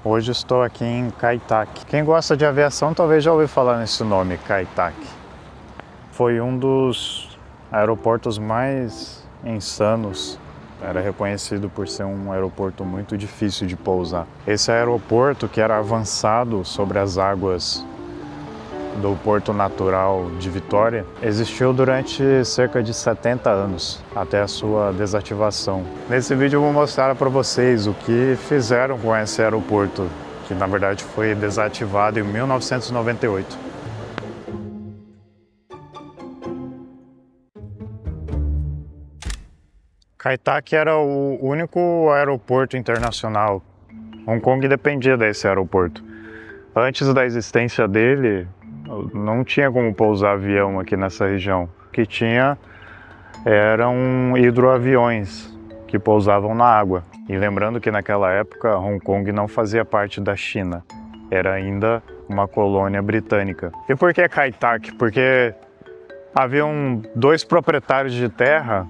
Hoje estou aqui em Kai Tak. Quem gosta de aviação talvez já ouviu falar nesse nome, Kai Tak. Foi um dos aeroportos mais insanos. Era reconhecido por ser um aeroporto muito difícil de pousar. Esse aeroporto, que era avançado sobre as águas do Porto Natural de Vitória, existiu durante cerca de 70 anos, até a sua desativação. Nesse vídeo eu vou mostrar para vocês o que fizeram com esse aeroporto, que na verdade foi desativado em 1998. Kai Tak era o único aeroporto internacional. Hong Kong dependia desse aeroporto. Antes da existência dele, não tinha como pousar avião aqui nessa região. O que tinha eram hidroaviões que pousavam na água. E lembrando que naquela época Hong Kong não fazia parte da China, era ainda uma colônia britânica. E por que Kai Tak? Porque haviam dois proprietários de terra,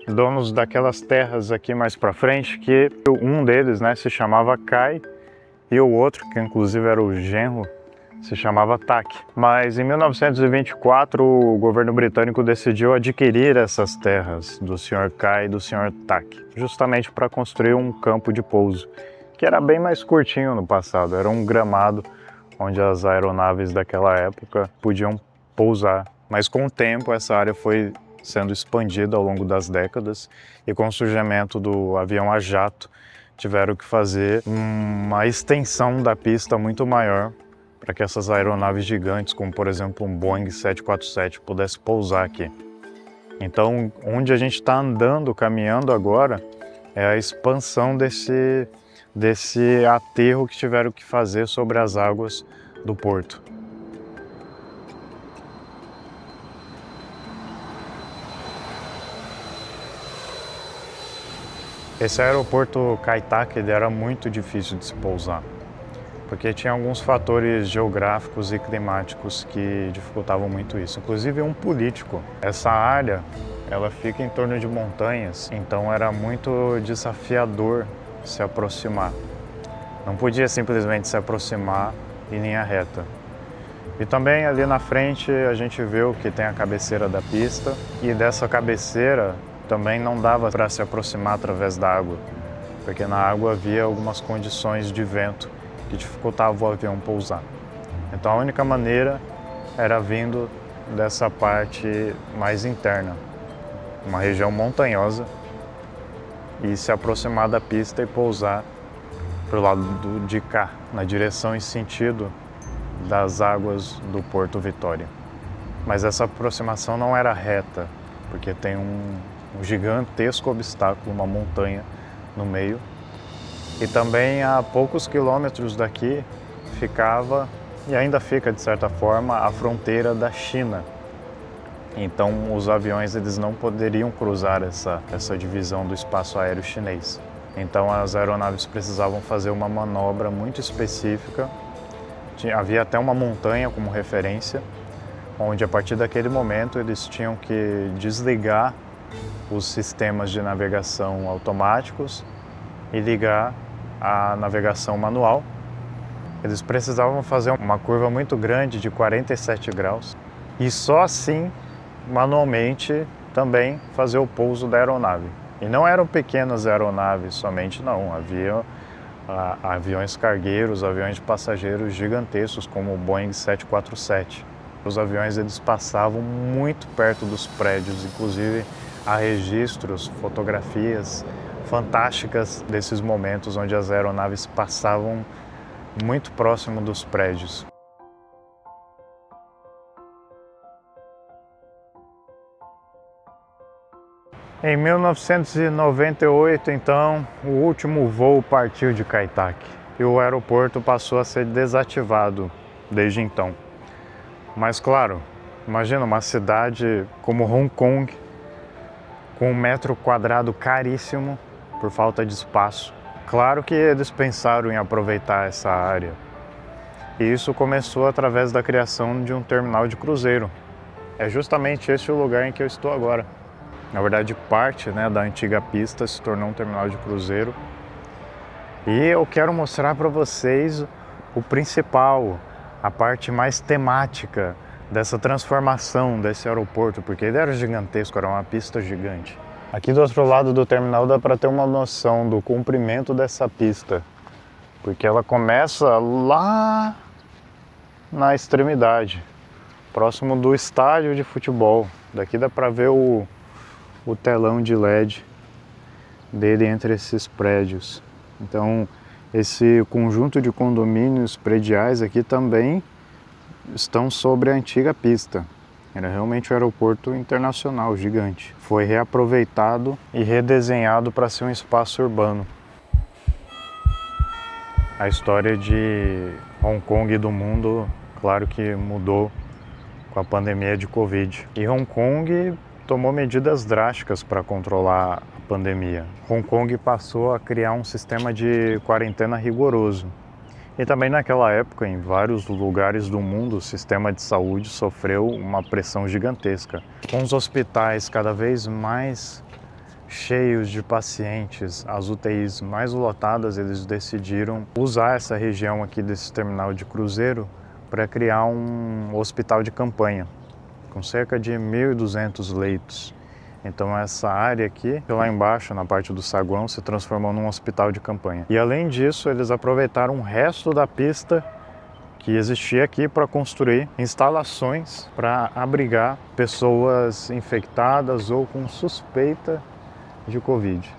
donos daquelas terras aqui mais para frente, que um deles, se chamava Kai, e o outro, que inclusive era o genro, se chamava Tak. Mas em 1924 o governo britânico decidiu adquirir essas terras do Sr. Kai e do Sr. Tak, justamente para construir um campo de pouso, que era bem mais curtinho no passado, era um gramado onde as aeronaves daquela época podiam pousar. Mas com o tempo essa área foi sendo expandida ao longo das décadas e com o surgimento do avião a jato tiveram que fazer uma extensão da pista muito maior para que essas aeronaves gigantes, como por exemplo um Boeing 747, pudesse pousar aqui. Então, onde a gente está andando, caminhando agora, é a expansão desse aterro que tiveram que fazer sobre as águas do porto. Esse aeroporto Kai Tak era muito difícil de se pousar, porque tinha alguns fatores geográficos e climáticos que dificultavam muito isso, inclusive um político. Essa área, ela fica em torno de montanhas, então era muito desafiador se aproximar. Não podia simplesmente se aproximar em linha reta. E também ali na frente a gente viu que tem a cabeceira da pista, e dessa cabeceira também não dava para se aproximar através da água, porque na água havia algumas condições de vento que dificultavam o avião pousar. Então a única maneira era vindo dessa parte mais interna, uma região montanhosa, e se aproximar da pista e pousar para o lado de cá, na direção e sentido das águas do Porto Vitória. Mas essa aproximação não era reta, porque tem um gigantesco obstáculo, uma montanha no meio. E também a poucos quilômetros daqui ficava, e ainda fica de certa forma, a fronteira da China. Então os aviões eles não poderiam cruzar essa divisão do espaço aéreo chinês. Então as aeronaves precisavam fazer uma manobra muito específica. Havia até uma montanha como referência, onde a partir daquele momento eles tinham que desligar os sistemas de navegação automáticos e ligar a navegação manual. Eles precisavam fazer uma curva muito grande de 47 graus e só assim, manualmente, também fazer o pouso da aeronave. E não eram pequenas aeronaves somente, não. Havia aviões cargueiros, aviões de passageiros gigantescos, como o Boeing 747. Os aviões eles passavam muito perto dos prédios, inclusive há registros, fotografias fantásticas desses momentos onde as aeronaves passavam muito próximo dos prédios. Em 1998, então, o último voo partiu de Kai Tak e o aeroporto passou a ser desativado desde então. Mas claro, imagina uma cidade como Hong Kong, com 1 metro quadrado caríssimo por falta de espaço. Claro que eles pensaram em aproveitar essa área. E isso começou através da criação de um terminal de cruzeiro. É justamente esse o lugar em que eu estou agora. Na verdade, parte da antiga pista se tornou um terminal de cruzeiro E eu quero mostrar para vocês o principal, a parte mais temática dessa transformação desse aeroporto, porque ele era gigantesco, era uma pista gigante. Aqui do outro lado do terminal dá para ter uma noção do comprimento dessa pista, porque ela começa lá na extremidade, próximo do estádio de futebol. Daqui dá para ver o telão de LED dele entre esses prédios. Então, esse conjunto de condomínios prediais aqui também estão sobre a antiga pista. Era realmente um aeroporto internacional gigante. Foi reaproveitado e redesenhado para ser um espaço urbano. A história de Hong Kong e do mundo, claro que mudou com a pandemia de Covid. E Hong Kong tomou medidas drásticas para controlar a pandemia. Hong Kong passou a criar um sistema de quarentena rigoroso. E também naquela época, em vários lugares do mundo, o sistema de saúde sofreu uma pressão gigantesca. Com os hospitais cada vez mais cheios de pacientes, as UTIs mais lotadas, eles decidiram usar essa região aqui desse terminal de cruzeiro para criar um hospital de campanha, com cerca de 1.200 leitos. Então essa área aqui, lá embaixo, na parte do saguão, se transformou num hospital de campanha. E além disso, eles aproveitaram o resto da pista que existia aqui para construir instalações para abrigar pessoas infectadas ou com suspeita de Covid.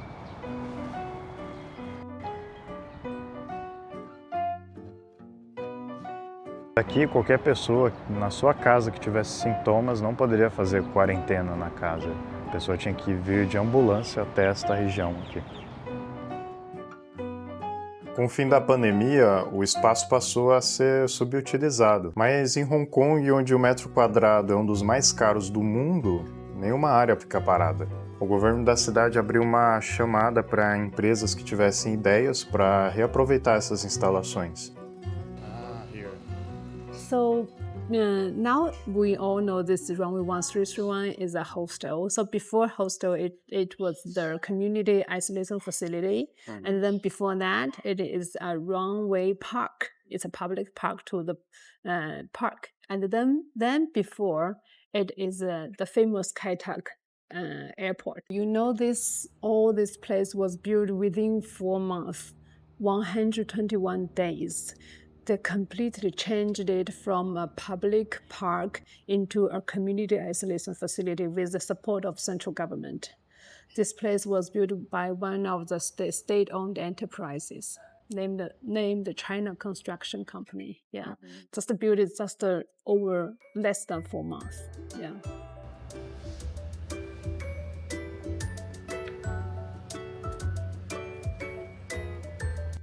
Aqui, qualquer pessoa na sua casa que tivesse sintomas não poderia fazer quarentena na casa. A pessoa tinha que vir de ambulância até esta região aqui. Com o fim da pandemia, o espaço passou a ser subutilizado. Mas em Hong Kong, onde o metro quadrado é um dos mais caros do mundo, nenhuma área fica parada. O governo da cidade abriu uma chamada para empresas que tivessem ideias para reaproveitar essas instalações. So now we all know this runway 1331 is a hostel. So before hostel, it was the community isolation facility. And then before that, it is a runway park. It's a public park to the park. And then before, it is the famous Kai Tak airport. You know, all this place was built within 4 months, 121 days. They completely changed it from a public park into a community isolation facility with the support of central government. This place was built by one of the state-owned enterprises named China Construction Company. Yeah, just built it over less than 4 months. Yeah.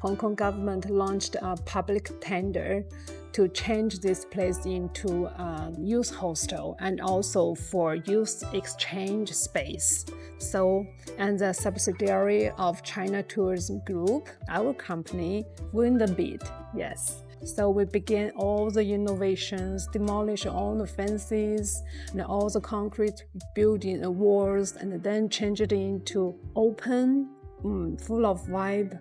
Hong Kong government launched a public tender to change this place into a youth hostel and also for youth exchange space. So, and the subsidiary of China Tourism Group, our company, won the bid, yes. So we began all the innovations, demolish all the fences and all the concrete building walls, and then change it into open, full of vibe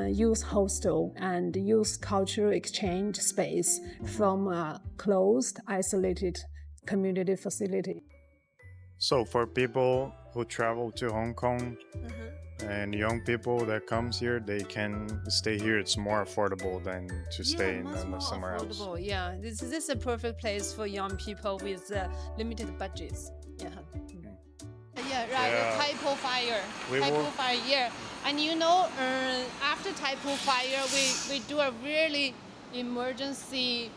youth hostel and youth cultural exchange space from a closed, isolated community facility. So for people who travel to Hong Kong and young people that comes here, they can stay here. It's more affordable than to stay in somewhere else. Yeah, this is a perfect place for young people with limited budgets. Yeah. Yeah, right. Yeah. Taipo fire. We Taipo will- fire. Yeah, and you know, after Taipo fire, we do a really emergency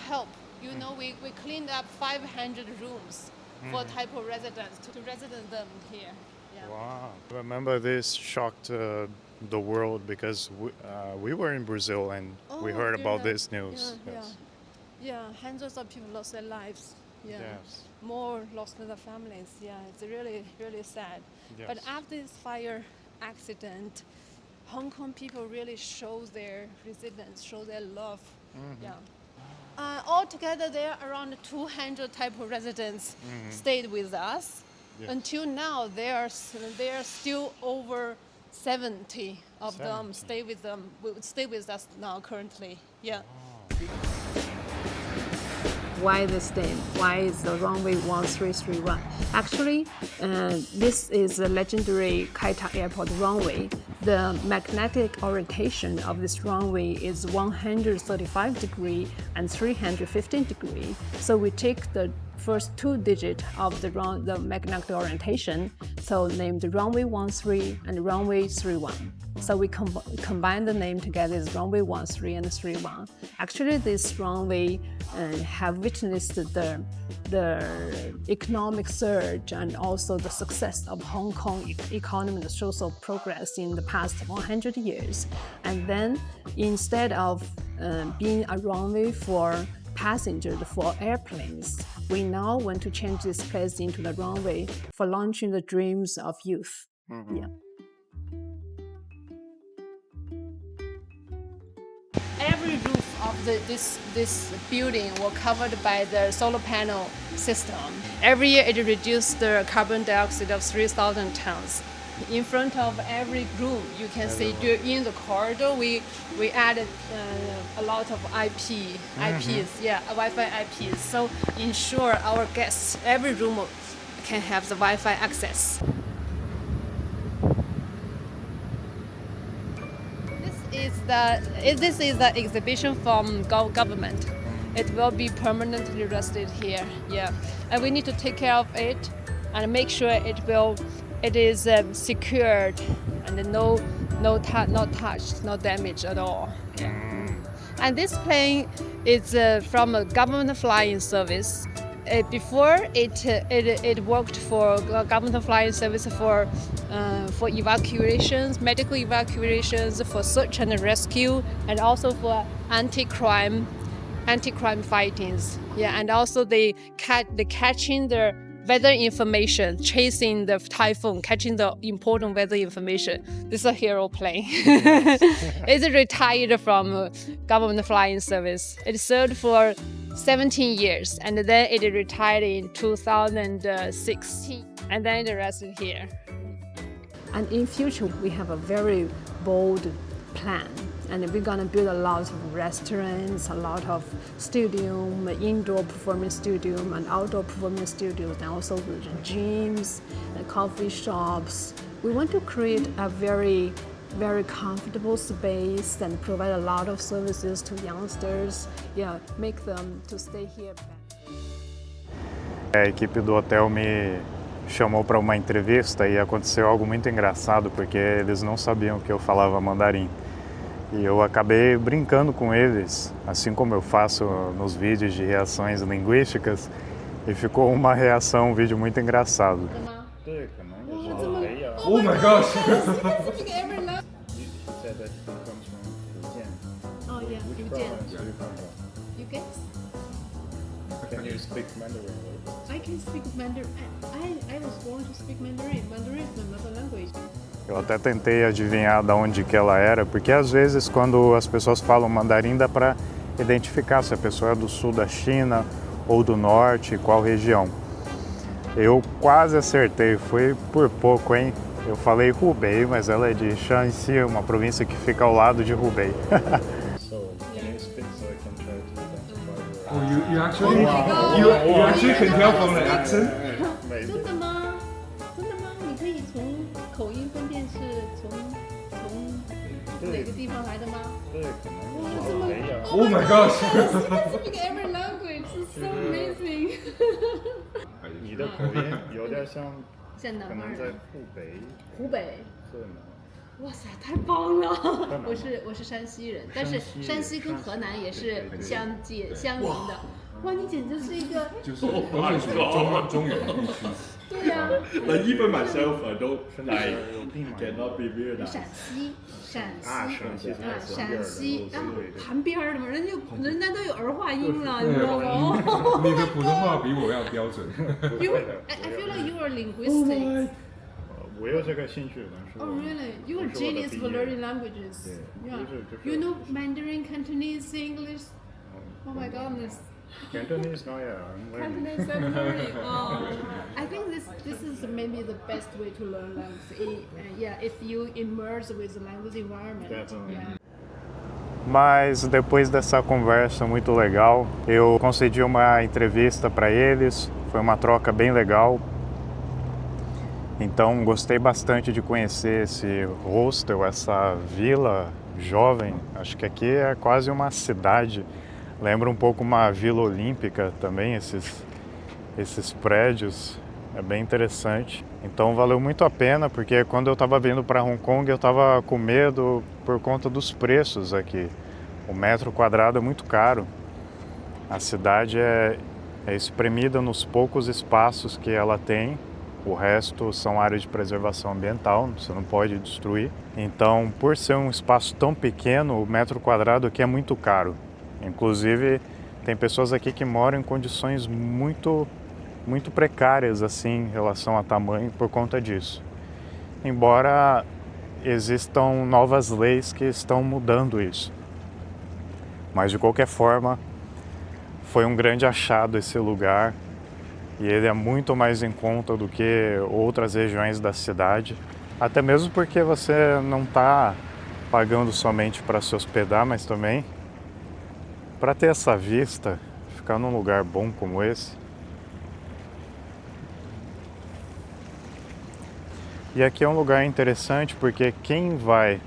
help. You know, we cleaned up 500 rooms for Taipo residents to resident them here. Yeah. Wow. I remember this shocked the world because we were in Brazil and we Oh, heard about yeah. this news. Yeah, Yes. yeah. Hundreds of people lost their lives. Yeah. Yes. More lost their families. Yeah, it's really, really sad. But Yes. after this fire accident, Hong Kong people really show their resilience, show their love. Yeah. Altogether, there are around 200 Taipo residents stayed with us. Yes. Until now, there are still over 70 of them stay with us now currently. Yeah. Why this name? Why is the runway 1331? Actually, this is a legendary Kai Tak Airport runway. The magnetic orientation of this runway is 135 degree and 315 degree. So we take the first two digits of the magnetic orientation, so named runway 13 and runway 31. So we combine the name together as runway 13 and 31. Actually, this runway have witnessed the economic surge and also the success of Hong Kong economy and social progress in the past 100 years. And then instead of being a runway for passengers for airplanes, we now want to change this place into the runway for launching the dreams of youth. Mm-hmm. Yeah. Every roof of this building was covered by the solar panel system. Every year it reduced the carbon dioxide of 3,000 tons. In front of every room, you can see in the corridor, we added a lot of IPs, Wi-Fi IPs. So ensure our guests, every room can have the Wi-Fi access. This is the exhibition from government. It will be permanently rested here. Yeah, and we need to take care of it and make sure it is secured and no touch, no damage at all. Yeah. And this plane is from a government flying service. Before it worked for government flying service for evacuations, medical evacuations, for search and rescue, and also for anti-crime fightings. Yeah, and also they catching the weather information, chasing the typhoon, catching the important weather information. This is a hero plane. It's retired from government flying service. It served for 17 years, and then it retired in 2016, and then it rested here. And in future, we have a very bold plan, and we're gonna build a lot of restaurants, a lot of stadium, indoor performance studio and outdoor performance studios, and also gyms, coffee shops. We want to create a very comfortable space and provide a lot of services to youngsters. Yeah, make them to stay here. A equipe do hotel me chamou para uma entrevista e aconteceu algo muito engraçado porque eles não sabiam que eu falava mandarim. E eu acabei brincando com eles, assim como eu faço nos vídeos de reações linguísticas, e ficou uma reação, um vídeo muito engraçado. Oh my gosh! Oh yeah, you guess? Can you speak Mandarin? I can speak Mandarin. I was born to speak Mandarin. Mandarin is my mother language. Eu até tentei adivinhar de onde que ela era, porque às vezes quando as pessoas falam mandarim dá para identificar se a pessoa é do sul da China ou do norte, qual região. Eu quase acertei, foi por pouco, hein? Eu falei Hubei, mas ela é de Shanxi, uma província que fica ao lado de Hubei. Oh, you actually can tell from the accent. 真的吗？真的吗？你可以从口音分辨是从哪个地方来的吗？对，可能没有。Oh my gosh! Speak every language, it's so amazing. 你的口音有点像，在哪可能在湖北。湖北。是吗？哇塞，太棒了！我是山西人，但是山西跟河南也是相邻的。哇，你简直是一个就是都是属于中原地区。对呀。Like even myself, I don't cannot be weird. 陕西旁边的嘛，人家都有儿化音了，你知道吗？你的普通话比我要标准。I feel like you are linguistic. 我有这个兴趣，但是。Oh really? You are genius for learning languages. Yeah. You know Mandarin, Cantonese, English. Oh my goodness. Cantonese, no, yeah, I'm learning. Cantonese and learning. Oh, I think this is maybe the best way to learn language. Yeah, if you immerse with the language environment. Definitely. Yeah. Mas depois dessa conversa muito legal, eu concedi uma entrevista para eles, foi uma troca bem legal. Então gostei bastante de conhecer esse hostel, essa vila jovem. Acho que aqui é quase uma cidade. Lembra um pouco uma vila olímpica também, esses prédios. É bem interessante. Então valeu muito a pena, porque quando eu estava vindo para Hong Kong eu estava com medo por conta dos preços aqui. O metro quadrado é muito caro. A cidade é espremida nos poucos espaços que ela tem. O resto são áreas de preservação ambiental, você não pode destruir. Então, por ser um espaço tão pequeno, o metro quadrado aqui é muito caro. Inclusive, tem pessoas aqui que moram em condições muito precárias assim, em relação a tamanho por conta disso. Embora existam novas leis que estão mudando isso. Mas de qualquer forma, foi um grande achado esse lugar e ele é muito mais em conta do que outras regiões da cidade. Até mesmo porque você não está pagando somente para se hospedar, mas também para ter essa vista, ficar num lugar bom como esse. E aqui é um lugar interessante porque quem vai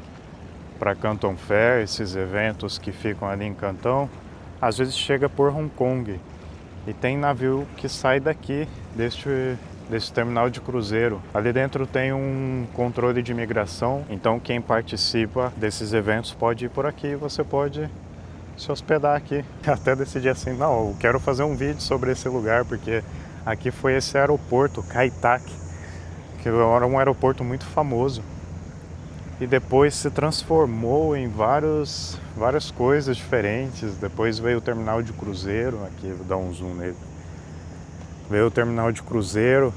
para Canton Fair, esses eventos que ficam ali em Cantão, às vezes chega por Hong Kong e tem navio que sai daqui, desse terminal de cruzeiro. Ali dentro tem um controle de imigração, então quem participa desses eventos pode ir por aqui, você pode se hospedar aqui. Até decidi assim, não, eu quero fazer um vídeo sobre esse lugar, porque aqui foi esse aeroporto, Kai Tak, que era um aeroporto muito famoso. E depois se transformou em várias coisas diferentes. Depois veio o terminal de cruzeiro, aqui vou dar um zoom nele. Veio o terminal de cruzeiro,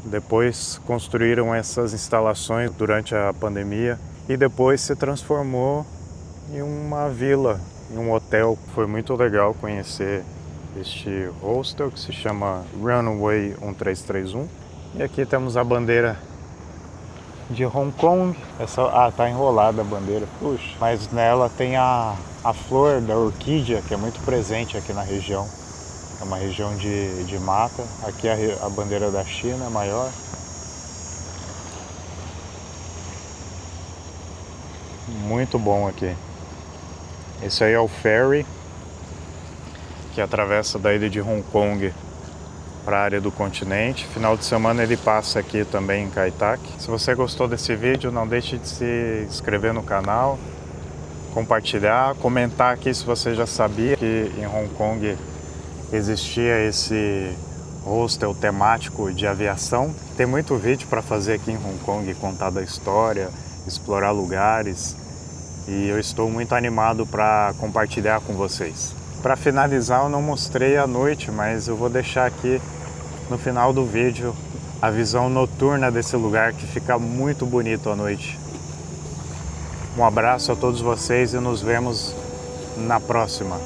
depois construíram essas instalações durante a pandemia e depois se transformou em uma vila, em um hotel. Foi muito legal conhecer este hostel que se chama Runway 1331. E aqui temos a bandeira de Hong Kong. Tá enrolada a bandeira, puxa. Mas nela tem a flor da orquídea, que é muito presente aqui na região. É uma região de mata. Aqui a bandeira da China é maior. Muito bom aqui. Esse aí é o ferry que atravessa da ilha de Hong Kong para a área do continente. Final de semana ele passa aqui também em Kai Tak. Se você gostou desse vídeo, não deixe de se inscrever no canal, compartilhar, comentar aqui se você já sabia que em Hong Kong existia esse hostel temático de aviação. Tem muito vídeo para fazer aqui em Hong Kong, contar da história, explorar lugares, e eu estou muito animado para compartilhar com vocês. Para finalizar, eu não mostrei à noite, mas eu vou deixar aqui no final do vídeo a visão noturna desse lugar, que fica muito bonito à noite. Um abraço a todos vocês e nos vemos na próxima.